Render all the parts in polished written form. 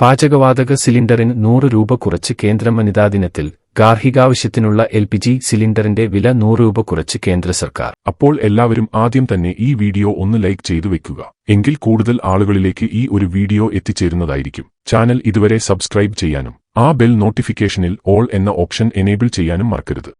പാചകവാതക സിലിണ്ടറിന് 100 രൂപ കുറച്ച് കേന്ദ്രം. വനിതാ ദിനത്തിൽ ഗാർഹികാവശ്യത്തിനുള്ള LPG സിലിണ്ടറിന്റെ വില 100 രൂപ കുറച്ച് കേന്ദ്ര സർക്കാർ. അപ്പോൾ എല്ലാവരും ആദ്യം തന്നെ ഈ വീഡിയോ ഒന്ന് ലൈക്ക് ചെയ്തു വെക്കുക. എങ്കിൽ കൂടുതൽ ആളുകളിലേക്ക് ഈ ഒരു വീഡിയോ എത്തിച്ചേരുന്നതായിരിക്കും. ചാനൽ ഇതുവരെ സബ്സ്ക്രൈബ് ചെയ്യാനും ആ ബെൽ നോട്ടിഫിക്കേഷനിൽ ഓൾ എന്ന ഓപ്ഷൻ എനേബിൾ ചെയ്യാനും മറക്കരുത്.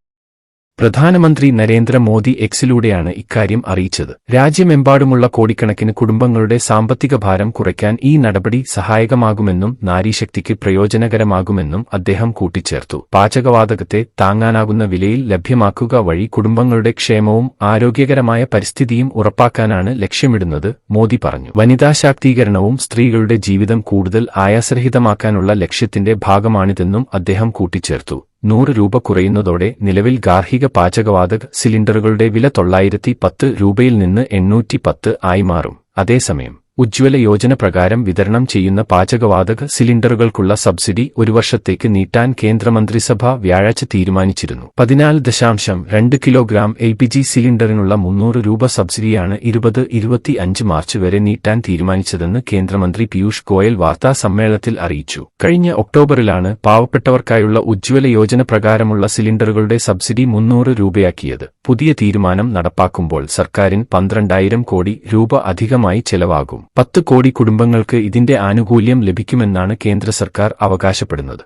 പ്രധാനമന്ത്രി നരേന്ദ്രമോദി എക്സിലൂടെയാണ് ഇക്കാര്യം അറിയിച്ചത്. രാജ്യമെമ്പാടുമുള്ള കോടിക്കണക്കിന് കുടുംബങ്ങളുടെ സാമ്പത്തിക ഭാരം കുറയ്ക്കാൻ ഈ നടപടി സഹായകമാകുമെന്നും നാരീശക്തിക്ക് പ്രയോജനകരമാകുമെന്നും അദ്ദേഹം കൂട്ടിച്ചേർത്തു. പാചകവാതകത്തെ താങ്ങാനാകുന്ന വിലയിൽ ലഭ്യമാക്കുക വഴി കുടുംബങ്ങളുടെ ക്ഷേമവും ആരോഗ്യകരമായ പരിസ്ഥിതിയും ഉറപ്പാക്കാനാണ് ലക്ഷ്യമിടുന്നത്, മോദി പറഞ്ഞു. വനിതാ ശാക്തീകരണവും സ്ത്രീകളുടെ ജീവിതം കൂടുതൽ ആയാസരഹിതമാക്കാനുള്ള ലക്ഷ്യത്തിന്റെ ഭാഗമാണിതെന്നും അദ്ദേഹം കൂട്ടിച്ചേർത്തു. 100 രൂപ കുറയുന്നതോടെ നിലവിൽ ഗാർഹിക പാചകവാതക സിലിണ്ടറുകളുടെ വില 910 രൂപയിൽ നിന്ന് 810 ആയി മാറും. അതേസമയം ഉജ്ജ്വല യോജന പ്രകാരം വിതരണം ചെയ്യുന്ന പാചകവാതക സിലിണ്ടറുകൾക്കുള്ള സബ്സിഡി ഒരു വർഷത്തേക്ക് നീട്ടാൻ കേന്ദ്രമന്ത്രിസഭ വ്യാഴാഴ്ച തീരുമാനിച്ചിരുന്നു. 14.2 കിലോഗ്രാം LPG സിലിണ്ടറിനുള്ള 300 രൂപ സബ്സിഡിയാണ് 2025 മാർച്ച് വരെ നീട്ടാൻ തീരുമാനിച്ചതെന്ന് കേന്ദ്രമന്ത്രി പീയൂഷ് ഗോയൽ വാർത്താ സമ്മേളനത്തിൽ അറിയിച്ചു. കഴിഞ്ഞ ഒക്ടോബറിലാണ് പാവപ്പെട്ടവർക്കായുള്ള ഉജ്ജ്വല യോജന പ്രകാരമുള്ള സിലിണ്ടറുകളുടെ സബ്സിഡി 300 രൂപയാക്കിയത്. പുതിയ തീരുമാനം നടപ്പാക്കുമ്പോൾ സർക്കാരിന് 12,000 കോടി രൂപ അധികമായി ചെലവാകും. 10 കോടി കുടുംബങ്ങൾക്ക് ഇതിന്റെ ആനുകൂല്യം ലഭിക്കുമെന്നാണ് കേന്ദ്ര സർക്കാർ അവകാശപ്പെടുന്നത്.